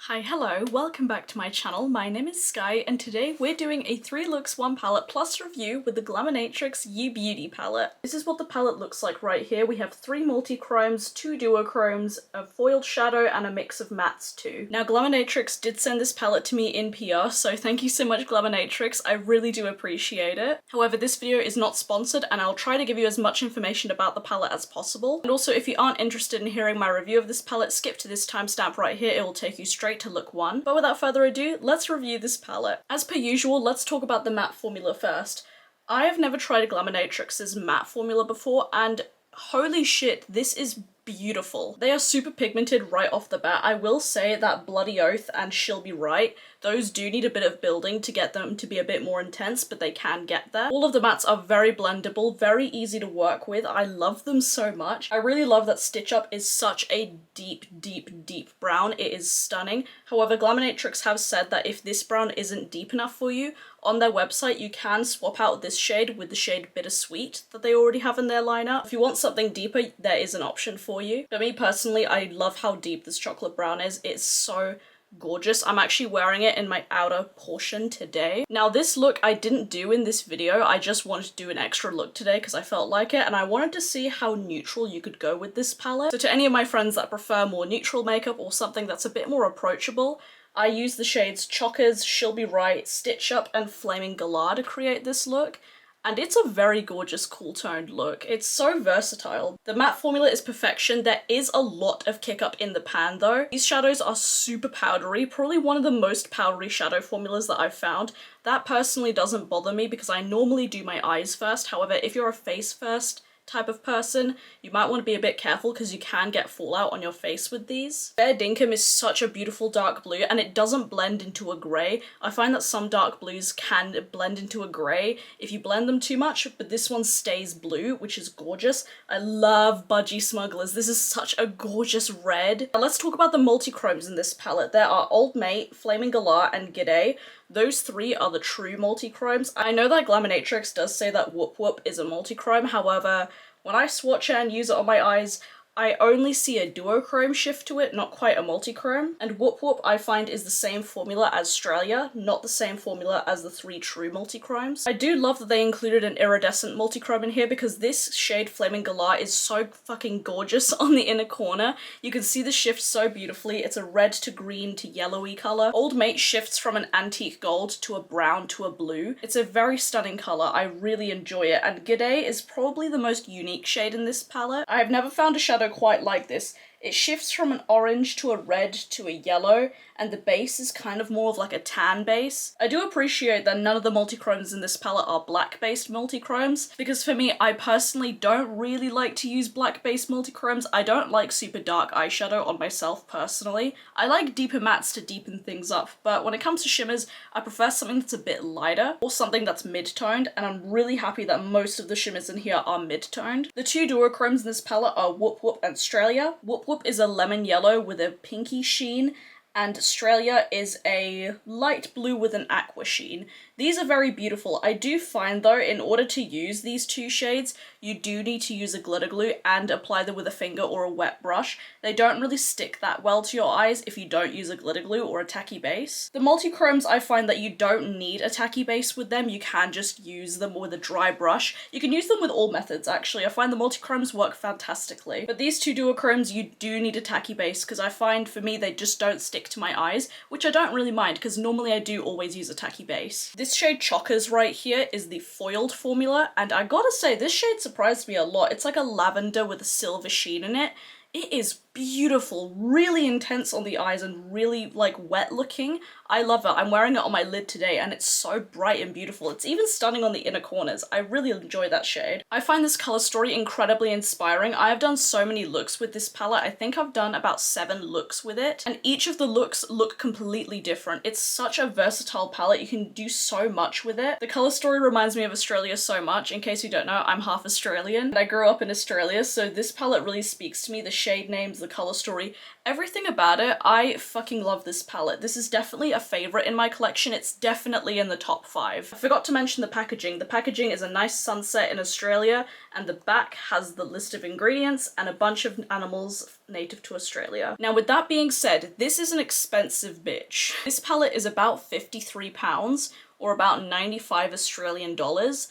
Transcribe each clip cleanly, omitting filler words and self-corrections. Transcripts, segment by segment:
Hi, hello, welcome back to my channel. My name is Skye and today we're doing a 3 looks 1 palette plus review with the Glaminatrix You Beauty palette. This is what the palette looks like right here. We have 3 multi-chromes, 2 duochromes, a foiled shadow and a mix of mattes too. Now Glaminatrix did send this palette to me in PR, so thank you so much Glaminatrix, I really do appreciate it. However, this video is not sponsored and I'll try to give you as much information about the palette as possible. And also if you aren't interested in hearing my review of this palette, skip to this timestamp right here, it will take you straight to look 1. But without further ado, let's review this palette. As per usual, let's talk about the matte formula first. I have never tried Glaminatrix's matte formula before and holy shit, this is beautiful. They are super pigmented right off the bat. I will say that Bloody Oath and She'll Be Right, those do need a bit of building to get them to be a bit more intense, but they can get there. All of the mattes are very blendable, very easy to work with. I love them so much. I really love that Stitch Up is such a deep, deep, deep brown. It is stunning. However, Glaminatrix have said that if this brown isn't deep enough for you, on their website you can swap out this shade with the shade Bittersweet that they already have in their lineup. If you want something deeper, there is an option for you. For me personally, I love how deep this chocolate brown is. It's so gorgeous. I'm actually wearing it in my outer portion today. Now this look I didn't do in this video, I just wanted to do an extra look today because I felt like it and I wanted to see how neutral you could go with this palette. So to any of my friends that prefer more neutral makeup or something that's a bit more approachable, I use the shades Chockers, She'll Be Right, Stitch Up, and Flaming Galah to create this look. And it's a very gorgeous cool toned look. It's so versatile. The matte formula is perfection. There is a lot of kick up in the pan though. These shadows are super powdery, probably one of the most powdery shadow formulas that I've found. That personally doesn't bother me because I normally do my eyes first. However, if you're a face first type of person, you might want to be a bit careful because you can get fallout on your face with these. Bare Dinkum is such a beautiful dark blue and it doesn't blend into a grey. I find that some dark blues can blend into a grey if you blend them too much, but this one stays blue, which is gorgeous. I love Budgie Smugglers. This is such a gorgeous red. Now let's talk about the multi-chromes in this palette. There are Old Mate, Flaming Galah, and G'day. Those 3 are the true multi-chromes. I know that Glaminatrix does say that Whoop Whoop is a multi-chrome, however, when I swatch it and use it on my eyes, I only see a duochrome shift to it, not quite a multi-chrome. And Whoop Whoop I find is the same formula as Australia, not the same formula as the 3 true multi-chromes. I do love that they included an iridescent multi-chrome in here because this shade Flaming Galah is so fucking gorgeous on the inner corner. You can see the shift so beautifully. It's a red to green to yellowy color. Old Mate shifts from an antique gold to a brown to a blue. It's a very stunning color. I really enjoy it. And G'day is probably the most unique shade in this palette. I have never found a shadow quite like this. It shifts from an orange to a red to a yellow, and the base is kind of more of like a tan base. I do appreciate that none of the multi-chromes in this palette are black-based multi-chromes, because for me, I personally don't really like to use black-based multi-chromes. I don't like super dark eyeshadow on myself personally. I like deeper mattes to deepen things up, but when it comes to shimmers, I prefer something that's a bit lighter, or something that's mid-toned, and I'm really happy that most of the shimmers in here are mid-toned. The 2 duochromes in this palette are Whoop Whoop and Australia. Whoop Whoop is a lemon yellow with a pinky sheen, and Australia is a light blue with an aqua sheen. These are very beautiful. I do find though, in order to use these 2 shades, you do need to use a glitter glue and apply them with a finger or a wet brush. They don't really stick that well to your eyes if you don't use a glitter glue or a tacky base. The multi-chromes, I find that you don't need a tacky base with them. You can just use them with a dry brush. You can use them with all methods actually. I find the multi-chromes work fantastically. But these 2 duochromes, you do need a tacky base because I find for me they just don't stick to my eyes, which I don't really mind because normally I do always use a tacky base. This shade Chockers right here is the foiled formula, and I gotta say this shade surprised me a lot. It's like a lavender with a silver sheen in it. It is beautiful, really intense on the eyes and really like wet looking. I love it. I'm wearing it on my lid today and it's so bright and beautiful. It's even stunning on the inner corners. I really enjoy that shade. I find this color story incredibly inspiring. I have done so many looks with this palette. I think I've done about 7 looks with it, and each of the looks look completely different. It's such a versatile palette. You can do so much with it. The color story reminds me of Australia so much. In case you don't know, I'm half Australian and I grew up in Australia, so this palette really speaks to me. The shade names, the color story, everything about it. I fucking love this palette. This is definitely a favorite in my collection. It's definitely in the top 5. I forgot to mention the packaging. The packaging is a nice sunset in Australia, and the back has the list of ingredients and a bunch of animals native to Australia. Now, with that being said, this is an expensive bitch. This palette is about £53 or about 95 Australian dollars,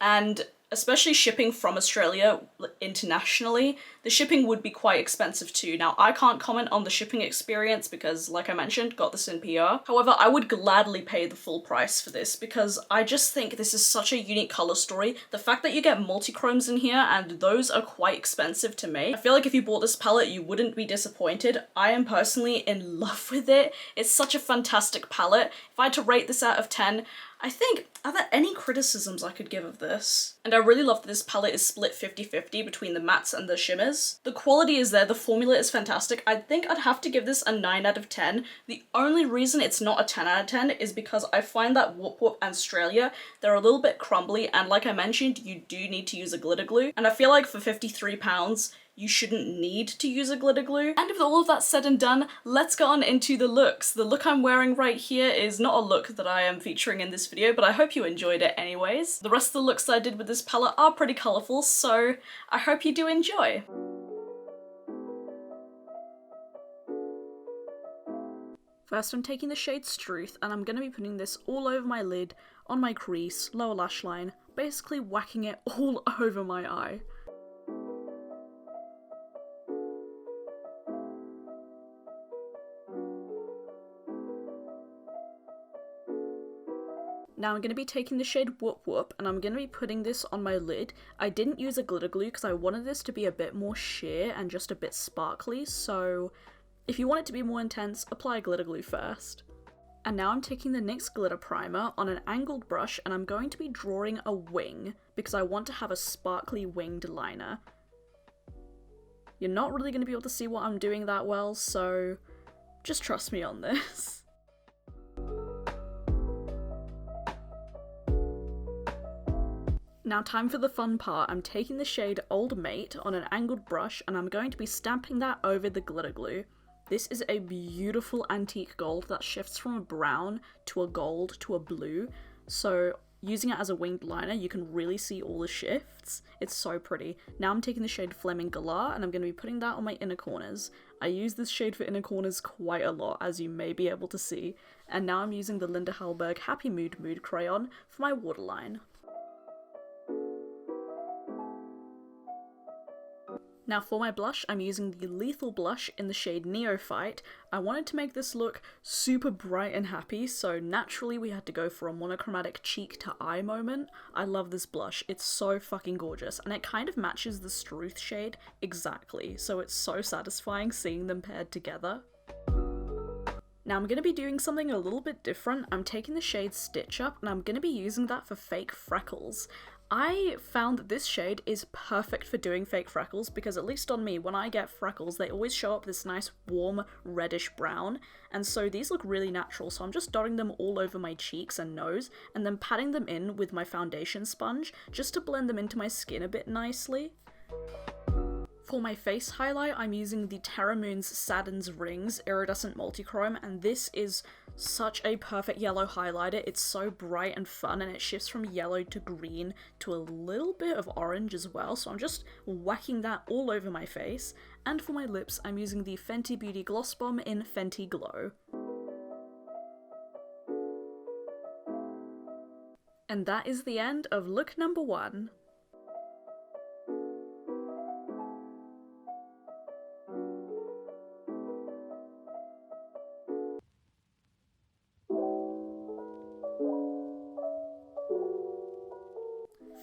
and especially shipping from Australia internationally, the shipping would be quite expensive too. Now, I can't comment on the shipping experience because, like I mentioned, got this in PR. However, I would gladly pay the full price for this because I just think this is such a unique color story. The fact that you get multi-chromes in here, and those are quite expensive to me. I feel like if you bought this palette, you wouldn't be disappointed. I am personally in love with it. It's such a fantastic palette. If I had to rate this out of 10, I think, are there any criticisms I could give of this? And I really love that this palette is split 50-50 between the mattes and the shimmers. The quality is there, the formula is fantastic. I think I'd have to give this a 9 out of 10. The only reason it's not a 10 out of 10 is because I find that Whoop Whoop and Australia, they're a little bit crumbly, and like I mentioned, you do need to use a glitter glue. And I feel like for £53, you shouldn't need to use a glitter glue. And with all of that said and done, let's get on into the looks. The look I'm wearing right here is not a look that I am featuring in this video, but I hope you enjoyed it anyways. The rest of the looks that I did with this palette are pretty colourful, so I hope you do enjoy. First, I'm taking the shade Struth, and I'm going to be putting this all over my lid, on my crease, lower lash line, basically whacking it all over my eye. Now I'm going to be taking the shade Whoop Whoop, and I'm going to be putting this on my lid. I didn't use a glitter glue because I wanted this to be a bit more sheer and just a bit sparkly, so if you want it to be more intense, apply glitter glue first. And now I'm taking the NYX glitter primer on an angled brush, and I'm going to be drawing a wing because I want to have a sparkly winged liner. You're not really going to be able to see what I'm doing that well, so just trust me on this. Now time for the fun part. I'm taking the shade Old Mate on an angled brush, and I'm going to be stamping that over the glitter glue. This is a beautiful antique gold that shifts from a brown to a gold to a blue, so using it as a winged liner you can really see all the shifts. It's so pretty. Now I'm taking the shade Fleming Galar, and I'm going to be putting that on my inner corners. I use this shade for inner corners quite a lot, as you may be able to see, and now I'm using the Linda Hallberg Happy Mood crayon for my waterline. Now for my blush, I'm using the Lethal blush in the shade Neophyte. I wanted to make this look super bright and happy, so naturally we had to go for a monochromatic cheek to eye moment. I love this blush, it's so fucking gorgeous, and it kind of matches the Struth shade exactly, so it's so satisfying seeing them paired together. Now I'm going to be doing something a little bit different. I'm taking the shade Stitch Up, and I'm going to be using that for fake freckles. I found that this shade is perfect for doing fake freckles because, at least on me, when I get freckles, they always show up this nice warm reddish brown, and so these look really natural, so I'm just dotting them all over my cheeks and nose and then patting them in with my foundation sponge just to blend them into my skin a bit nicely. For my face highlight, I'm using the Terra Moon's Saturn's Rings Iridescent Multichrome, and this is such a perfect yellow highlighter. It's so bright and fun, and it shifts from yellow to green to a little bit of orange as well, so I'm just whacking that all over my face. And for my lips, I'm using the Fenty Beauty Gloss Bomb in Fenty Glow. And that is the end of look number 1.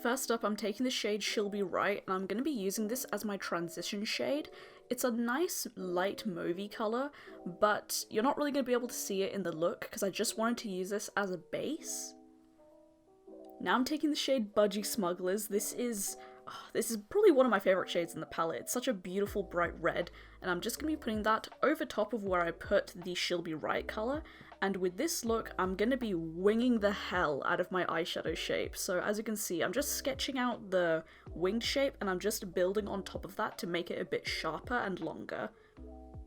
First up, I'm taking the shade She'll Be Right, and I'm going to be using this as my transition shade. It's a nice light mauvey colour, but you're not really going to be able to see it in the look because I just wanted to use this as a base. Now I'm taking the shade Budgie Smugglers. This is this is probably one of my favourite shades in the palette. It's such a beautiful bright red, and I'm just going to be putting that over top of where I put the She'll Be Right colour. And with this look, I'm going to be winging the hell out of my eyeshadow shape. So as you can see, I'm just sketching out the winged shape, and I'm just building on top of that to make it a bit sharper and longer.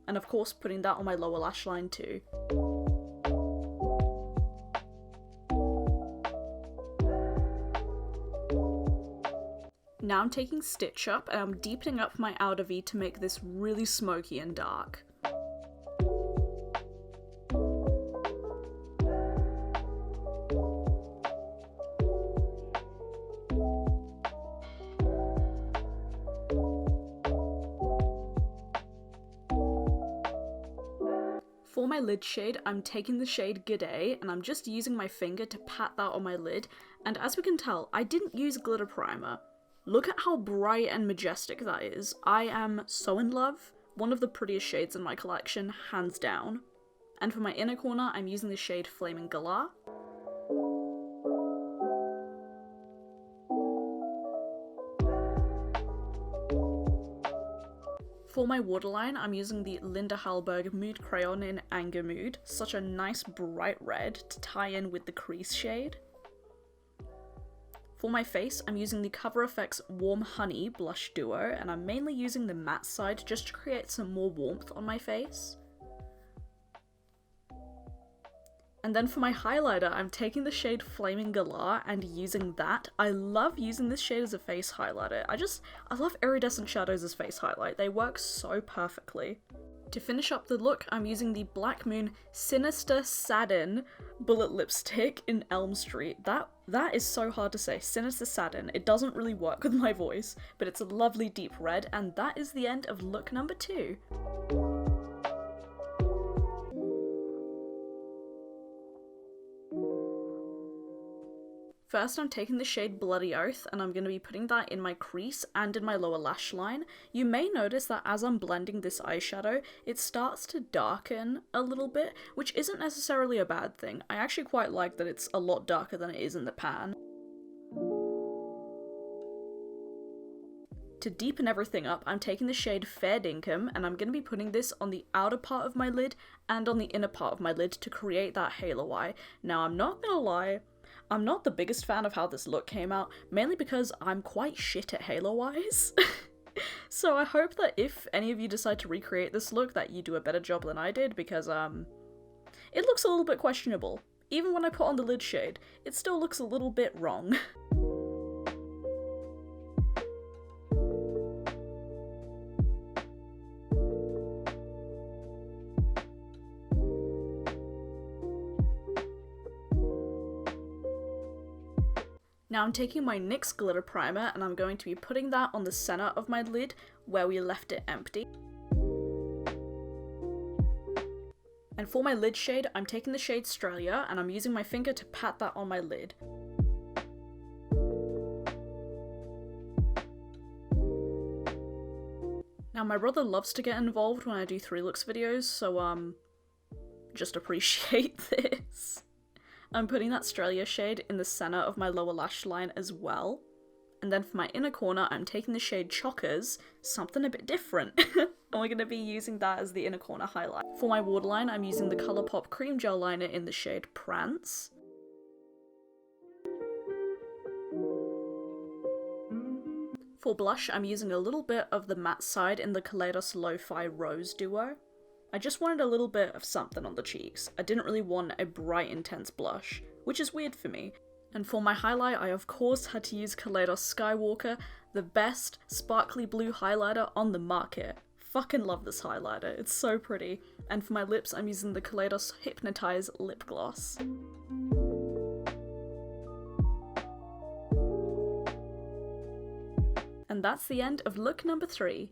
And of course, putting that on my lower lash line too. Now I'm taking Stitch Up and I'm deepening up my outer V to make this really smoky and dark. For my lid shade, I'm taking the shade G'day and I'm just using my finger to pat that on my lid, and as we can tell, I didn't use glitter primer. Look at how bright and majestic that is. I am so in love. One of the prettiest shades in my collection, hands down. And for my inner corner, I'm using the shade Flaming Galah. For my waterline, I'm using the Linda Hallberg Mood Crayon in Anger Mood. Such a nice bright red to tie in with the crease shade. For my face, I'm using the Cover FX Warm Honey Blush Duo, and I'm mainly using the matte side just to create some more warmth on my face. And then for my highlighter, I'm taking the shade Flaming Galah and using that. I love using this shade as a face highlighter. I love iridescent shadows as face highlight. They work so perfectly. To finish up the look, I'm using the Black Moon Sinister Satin Bullet Lipstick in Elm Street. That is so hard to say. Sinister Satin. It doesn't really work with my voice, but it's a lovely deep red, and that is the end of look number 2. First, I'm taking the shade Bloody Oath, and I'm going to be putting that in my crease and in my lower lash line. You may notice that as I'm blending this eyeshadow, it starts to darken a little bit, which isn't necessarily a bad thing. I actually quite like that it's a lot darker than it is in the pan. To deepen everything up, I'm taking the shade Fair Dinkum, and I'm going to be putting this on the outer part of my lid and on the inner part of my lid to create that halo eye. Now, I'm not going to lie, I'm not the biggest fan of how this look came out, mainly because I'm quite shit at halo eyes. So I hope that if any of you decide to recreate this look that you do a better job than I did, because it looks a little bit questionable. Even when I put on the lid shade, it still looks a little bit wrong. Now I'm taking my NYX glitter primer and I'm going to be putting that on the center of my lid where we left it empty. And for my lid shade, I'm taking the shade Australia and I'm using my finger to pat that on my lid. Now my brother loves to get involved when I do 3 looks videos, so just appreciate this. I'm putting that Australia shade in the center of my lower lash line as well. And then for my inner corner, I'm taking the shade Chockers, something a bit different. And we're going to be using that as the inner corner highlight. For my waterline, I'm using the Colourpop Cream Gel Liner in the shade Prance. For blush, I'm using a little bit of the matte side in the Kaleidos Lo-Fi Rose Duo. I just wanted a little bit of something on the cheeks. I didn't really want a bright, intense blush, which is weird for me. And for my highlight, I of course had to use Kaleidos Skywalker, the best sparkly blue highlighter on the market. Fucking love this highlighter, it's so pretty. And for my lips, I'm using the Kaleidos Hypnotize Lip Gloss. And that's the end of look number 3.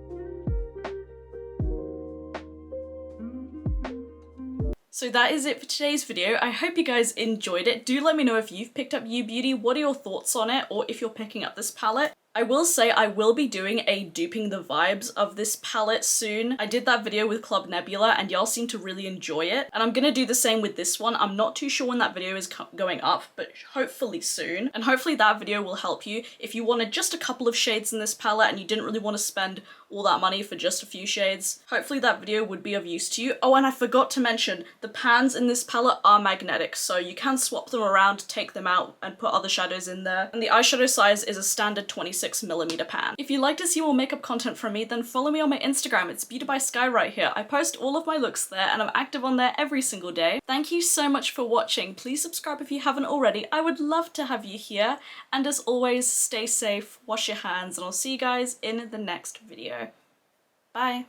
So that is it for today's video. I hope you guys enjoyed it. Do let me know if you've picked up You Beauty, what are your thoughts on it, or if you're picking up this palette. I will say I will be doing a duping the vibes of this palette soon. I did that video with Club Nebula and y'all seem to really enjoy it. And I'm gonna do the same with this one. I'm not too sure when that video is going up, but hopefully soon. And hopefully that video will help you if you wanted just a couple of shades in this palette and you didn't really want to spend all that money for just a few shades. Hopefully that video would be of use to you. Oh, and I forgot to mention, the pans in this palette are magnetic, so you can swap them around, take them out, and put other shadows in there. And the eyeshadow size is a standard 26mm pan. If you'd like to see more makeup content from me, then follow me on my Instagram. It's beautyybyskye right here. I post all of my looks there, and I'm active on there every single day. Thank you so much for watching. Please subscribe if you haven't already. I would love to have you here. And as always, stay safe, wash your hands, and I'll see you guys in the next video. Bye.